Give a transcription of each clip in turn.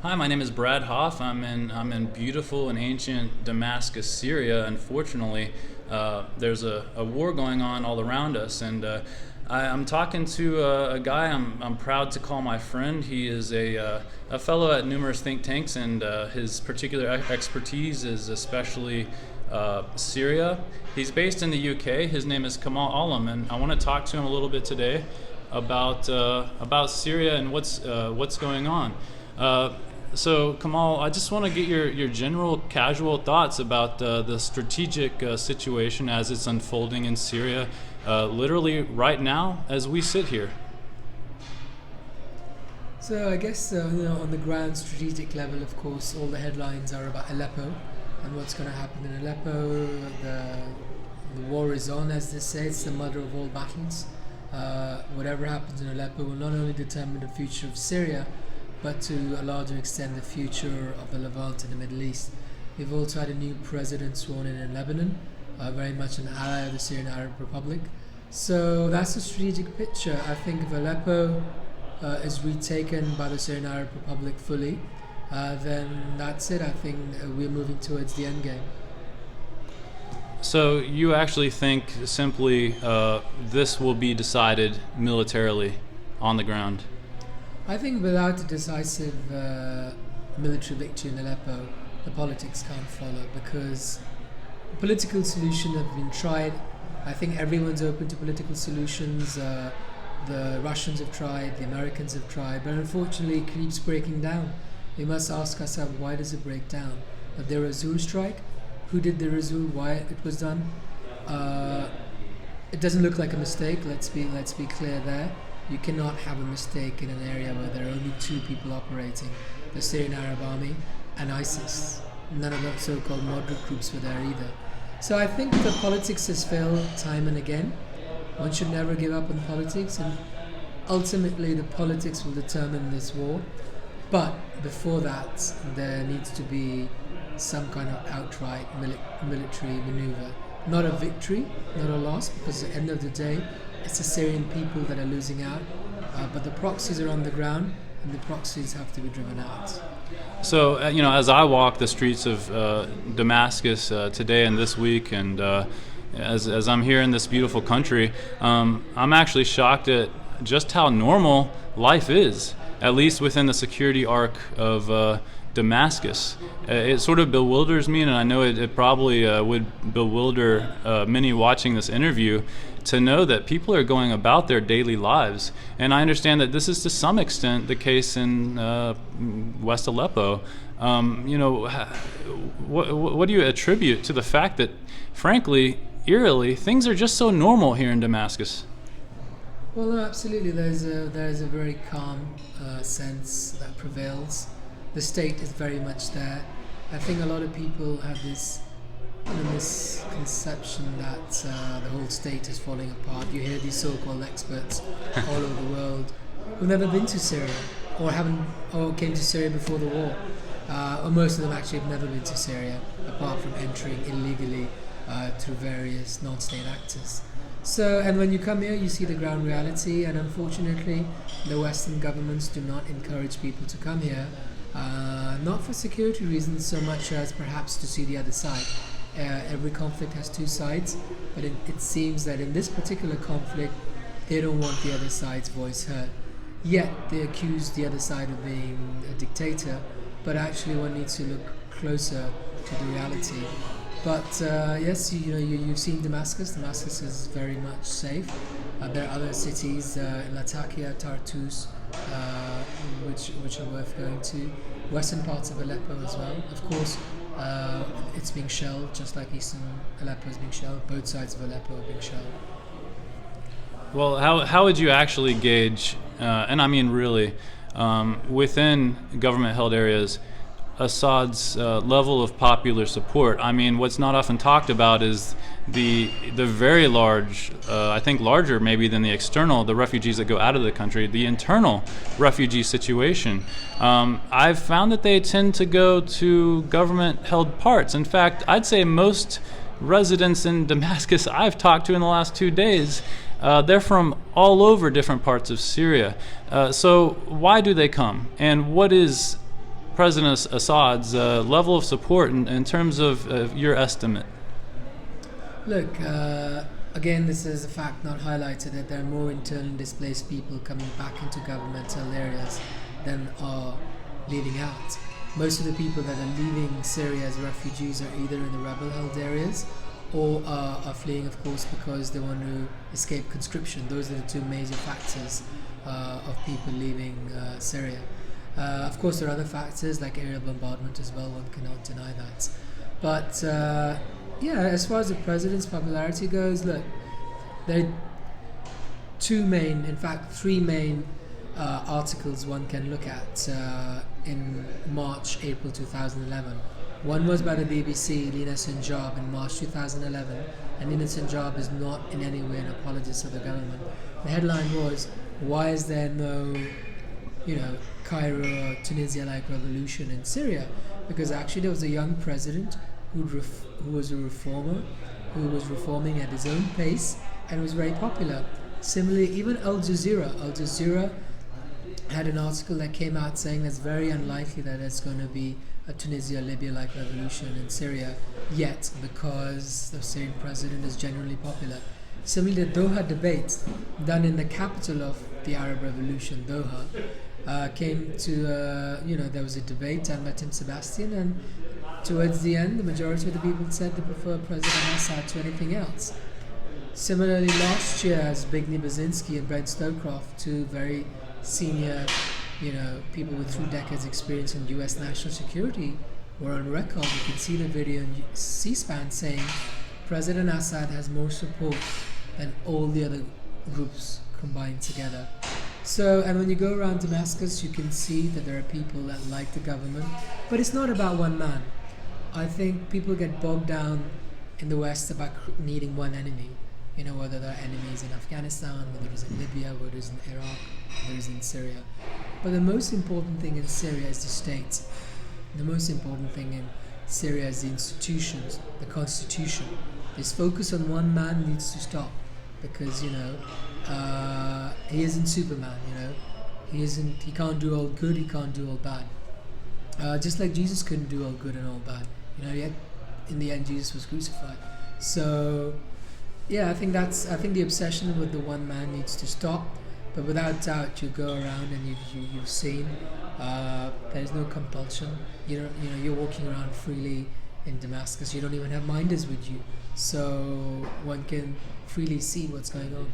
Hi, my name is Brad Hoff. I'm in beautiful and ancient Damascus, Syria. Unfortunately, there's a war going on all around us, and I'm talking to a guy I'm proud to call my friend. He is a fellow at numerous think tanks, and his particular expertise is especially Syria. He's based in the UK. His name is Kamal Alam, and I want to talk to him a little bit today about Syria and what's going on. So, Kamal, I just want to get your general casual thoughts about the strategic situation as it's unfolding in Syria, literally right now as we sit here. So I guess on the grand strategic level, of course, all the headlines are about Aleppo and what's going to happen in Aleppo. The war is on, as they say. It's the mother of all battles. Whatever happens in Aleppo will not only determine the future of Syria, but to a larger extent the future of the Levant and the Middle East. We've also had a new president sworn in Lebanon, very much an ally of the Syrian Arab Republic. So that's the strategic picture. I think if Aleppo is retaken by the Syrian Arab Republic fully, then that's it. I think we're moving towards the end game. So you actually think simply this will be decided militarily on the ground? I think without a decisive military victory in Aleppo, the politics can't follow, because political solutions have been tried. I think everyone's open to political solutions. The Russians have tried, the Americans have tried, but unfortunately it keeps breaking down. We must ask ourselves, why does it break down? The Razul strike, who did the Razul, why it was done? It doesn't look like a mistake, let's be clear there. You cannot have a mistake in an area where there are only two people operating, the Syrian Arab Army and ISIS. None of the so-called moderate groups were there either. So I think the politics has failed time and again. One should never give up on politics, and ultimately the politics will determine this war. But before that, there needs to be some kind of outright military maneuver. Not a victory, not a loss, because at the end of the day, it's the Syrian people that are losing out. But the proxies are on the ground, and the proxies have to be driven out. So, as I walk the streets of Damascus today and this week, and as I'm here in this beautiful country, I'm actually shocked at just how normal life is, at least within the security arc of Damascus. It sort of bewilders me, and I know it probably would bewilder many watching this interview, to know that people are going about their daily lives. And I understand that this is to some extent the case in West Aleppo. What do you attribute to the fact that, frankly, eerily, things are just so normal here in Damascus? Well, no, absolutely. There's a very calm sense that prevails. The state is very much there. I think a lot of people have this misconception that the whole state is falling apart. You hear these so-called experts all over the world who've never been to Syria or came to Syria before the war. Or most of them actually have never been to Syria, apart from entering illegally through various non-state actors. So, and when you come here, you see the ground reality, and unfortunately, the Western governments do not encourage people to come here, not for security reasons so much as perhaps to see the other side. Every conflict has two sides, but it seems that in this particular conflict, they don't want the other side's voice heard. Yet they accuse the other side of being a dictator, but actually one needs to look closer to the reality. But yes, you've seen Damascus. Damascus is very much safe. There are other cities, Latakia, Tartus, which are worth going to. Western parts of Aleppo as well. Of course, it's being shelled, just like eastern Aleppo is being shelled. Both sides of Aleppo are being shelled. Well, how would you actually gauge, and I mean really, within government-held areas, Assad's level of popular support? I mean, what's not often talked about is the very large, I think larger maybe than the external, the refugees that go out of the country, the internal refugee situation. I've found that they tend to go to government-held parts. In fact, I'd say most residents in Damascus I've talked to in the last 2 days, they're from all over different parts of Syria. So why do they come? And what is President Assad's level of support in terms of your estimate? Look, again, this is a fact not highlighted, that there are more internally displaced people coming back into governmental areas than are leaving out. Most of the people that are leaving Syria as refugees are either in the rebel-held areas or are fleeing, of course, because they want to escape conscription. Those are the two major factors of people leaving Syria. Of course, there are other factors like aerial bombardment as well, one cannot deny that. But yeah, as far as the president's popularity goes, look, there are three main articles one can look at in March, April 2011. One was by the BBC, Lina Sinjab, in March 2011, and Lina Sinjab is not in any way an apologist of the government. The headline was, "Why is there no, Cairo or Tunisia-like revolution in Syria?" Because actually there was a young president who was a reformer, who was reforming at his own pace and was very popular. Similarly, even Al Jazeera had an article that came out saying that it's very unlikely that there's going to be a Tunisia-Libya-like revolution in Syria yet, because the Syrian president is generally popular. Similarly, the Doha debate, done in the capital of the Arab Revolution, Doha, came to, there was a debate done by Tim Sebastian, and towards the end, the majority of the people said they prefer President Assad to anything else. Similarly, last year, as Bigny Basinski and Brent Stowcroft, two very senior, people with 3 decades experience in U.S. national security, were on record. You can see the video on C-SPAN saying President Assad has more support than all the other groups combined together. So, and when you go around Damascus, you can see that there are people that like the government, but it's not about one man. I think people get bogged down in the West about needing one enemy. Whether there are enemies in Afghanistan, whether it's in Libya, whether it's in Iraq, whether it's in Syria. But the most important thing in Syria is the state. The most important thing in Syria is the institutions, the constitution. This focus on one man needs to stop, because, he isn't Superman, he can't do all good, he can't do all bad. Just like Jesus couldn't do all good and all bad, yet in the end Jesus was crucified. So, yeah, I think the obsession with the one man needs to stop. But without doubt, you go around and you've seen there's no compulsion. You're walking around freely in Damascus. You don't even have minders with you, so one can freely see what's going on.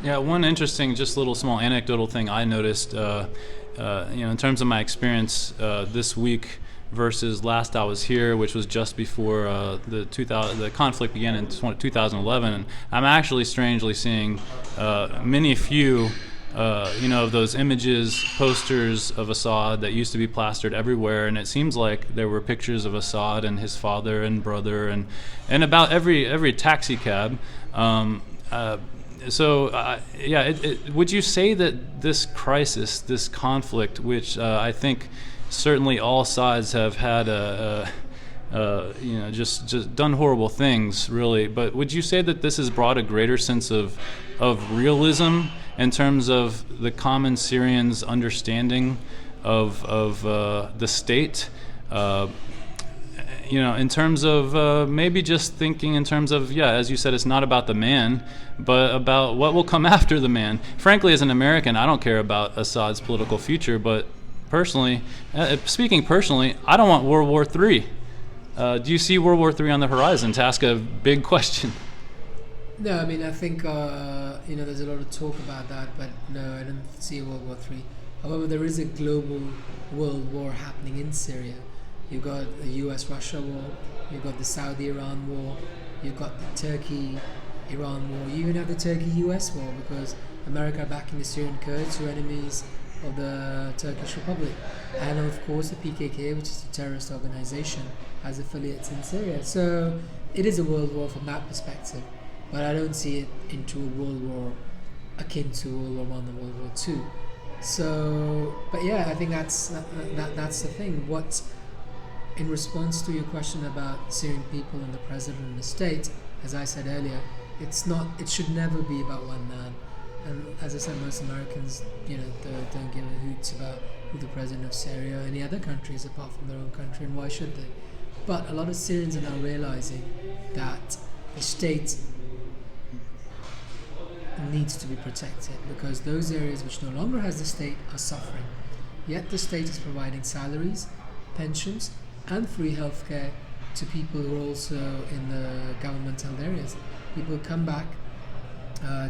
Yeah, one interesting, just little small anecdotal thing I noticed, in terms of my experience this week versus last I was here, which was just before the conflict began in 2011. And I'm actually strangely seeing few of those images, posters of Assad that used to be plastered everywhere, and it seems like there were pictures of Assad and his father and brother and about every taxi cab. Would you say that this crisis, this conflict, which I think certainly all sides have had just done horrible things, really, but would you say that this has brought a greater sense of realism in terms of the common Syrians' understanding of the state? In terms of maybe just thinking in terms of, as you said, it's not about the man, but about what will come after the man. Frankly, as an American, I don't care about Assad's political future, but speaking personally, I don't want World War III. Do you see World War III on the horizon? To ask a big question. No, I mean, I think, there's a lot of talk about that, but no, I don't see World War III. However, there is a global world war happening in Syria. You've got the US-Russia war, you've got the Saudi-Iran war, you've got the Turkey-Iran war, you even have the Turkey-US war, because America backing the Syrian Kurds, who are enemies of the Turkish Republic, and of course the PKK, which is a terrorist organization, has affiliates in Syria. So it is a world war from that perspective, but I don't see it into a world war akin to World War I and World War II. So, but yeah, I think that's the thing. What, in response to your question about Syrian people and the president and the state, as I said earlier, it should never be about one man. And as I said, most Americans, don't give a hoot about who the president of Syria or any other country is apart from their own country, and why should they? But a lot of Syrians are now realizing that the state needs to be protected because those areas which no longer has the state are suffering. Yet the state is providing salaries, pensions, and free healthcare to people who are also in the government-held areas. People come back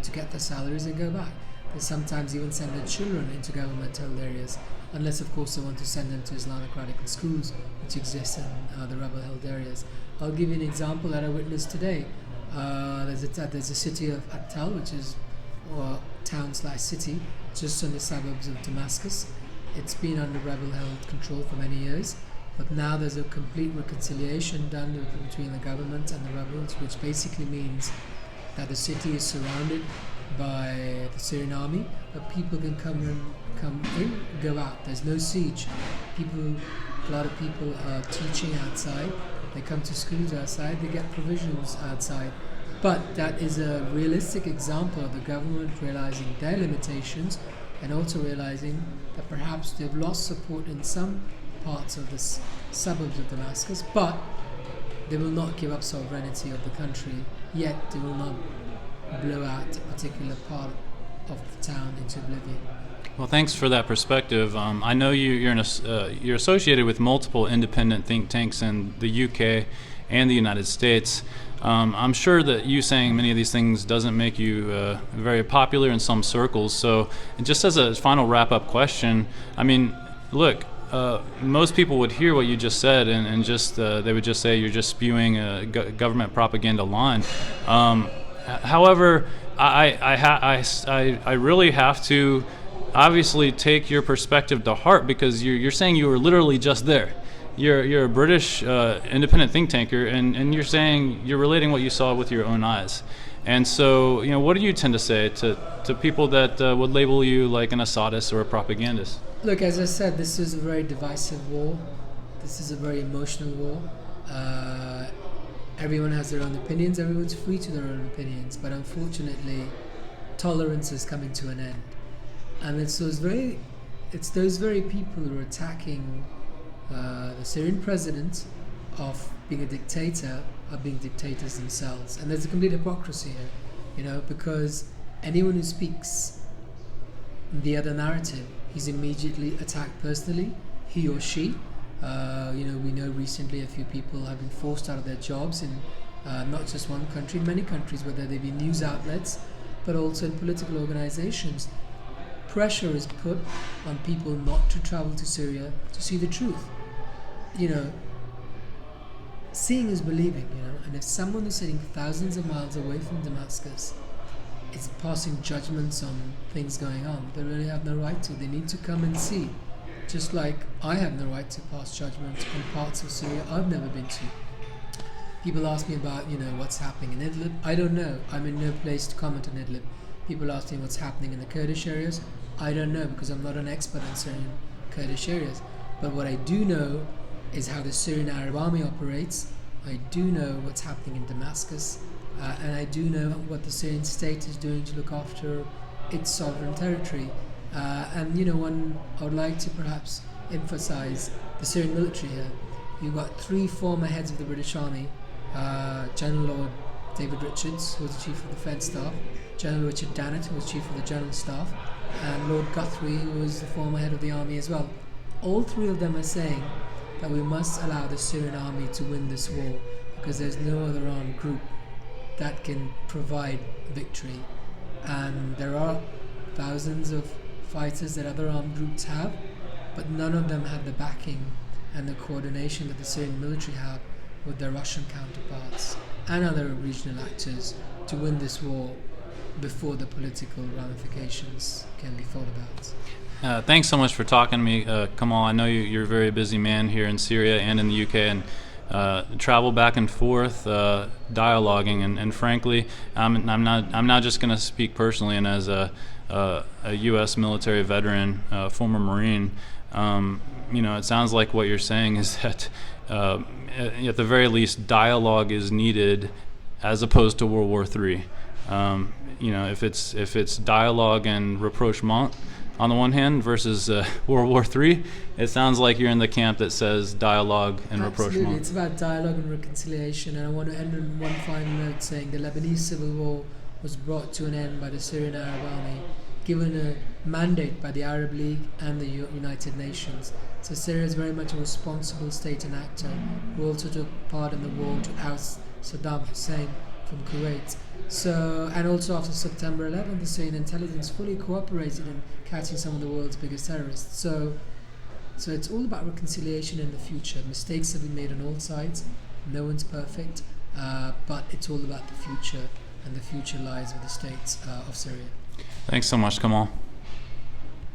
to get their salaries and go back. They sometimes even send their children into government-held areas, unless of course they want to send them to Islamic radical schools which exist in the rebel-held areas. I'll give you an example that I witnessed today. There's a city of Attal, which is town/city, just in the suburbs of Damascus. It's been under rebel-held control for many years, but now there's a complete reconciliation done between the government and the rebels, which basically means that the city is surrounded by the Syrian Army, but people can come in, go out. There's no siege. A lot of people are teaching outside. They come to schools outside. They get provisions outside. But that is a realistic example of the government realizing their limitations and also realizing that perhaps they've lost support in some parts of the suburbs of Damascus, but they will not give up sovereignty of the country, yet they will not blow out a particular part of the town into oblivion. Well, thanks for that perspective. I know you're associated with multiple independent think tanks in the UK and the United States. I'm sure that you saying many of these things doesn't make you very popular in some circles. So just as a final wrap-up question, I mean, look, most people would hear what you just said and just they would just say you're just spewing a government propaganda line. However, I really have to obviously take your perspective to heart because you're saying you were literally just there. You're a British independent think tanker, and you're saying you're relating what you saw with your own eyes. And so, what do you tend to say to people that would label you like an Assadist or a propagandist? Look, as I said, this is a very divisive war. This is a very emotional war. Everyone has their own opinions. Everyone's free to their own opinions. But unfortunately, tolerance is coming to an end. And it's those very people who are attacking the Syrian president of being a dictator are being dictators themselves. And there's a complete hypocrisy here, because anyone who speaks the other narrative, he's immediately attacked personally, he or she. We know recently a few people have been forced out of their jobs in not just one country, many countries, whether they be news outlets, but also in political organizations. Pressure is put on people not to travel to Syria to see the truth. Seeing is believing, and if someone is sitting thousands of miles away from Damascus is passing judgments on things going on, they really have no right to. They need to come and see. Just like I have no right to pass judgment on parts of Syria I've never been to. People ask me about, what's happening in Idlib. I don't know. I'm in no place to comment on Idlib. People ask me what's happening in the Kurdish areas. I don't know because I'm not an expert in Syrian Kurdish areas. But what I do know is how the Syrian Arab Army operates. I do know what's happening in Damascus. And I do know what the Syrian state is doing to look after its sovereign territory. I would like to perhaps emphasize the Syrian military here. You've got 3 former heads of the British Army, General Lord David Richards, who was the Chief of the Defence Staff, General Richard Dannett, who was Chief of the General Staff, and Lord Guthrie, who was the former head of the army as well. All 3 of them are saying that we must allow the Syrian army to win this war because there's no other armed group that can provide victory. And there are thousands of fighters that other armed groups have, but none of them have the backing and the coordination that the Syrian military have with their Russian counterparts and other regional actors to win this war before the political ramifications can be thought about. Thanks so much for talking to me, Kamal. I know you're a very busy man here in Syria and in the UK, and travel back and forth, dialoguing, and frankly, I'm not just going to speak personally, and as a U.S. military veteran, former Marine. It sounds like what you're saying is that at the very least, dialogue is needed as opposed to World War III. If it's dialogue and rapprochement, on the one hand, versus World War III, it sounds like you're in the camp that says dialogue and Absolutely, rapprochement. it's about dialogue and reconciliation. And I want to end on one final note saying the Lebanese civil war was brought to an end by the Syrian Arab Army, given a mandate by the Arab League and the United Nations. So Syria is very much a responsible state and actor who also took part in the war to oust Saddam Hussein from Kuwait. So, and also after September 11, the Syrian intelligence fully cooperated in catching some of the world's biggest terrorists. So it's all about reconciliation in the future. Mistakes have been made on all sides. No one's perfect, but it's all about the future, and the future lies with the states of Syria. Thanks so much, Kamal.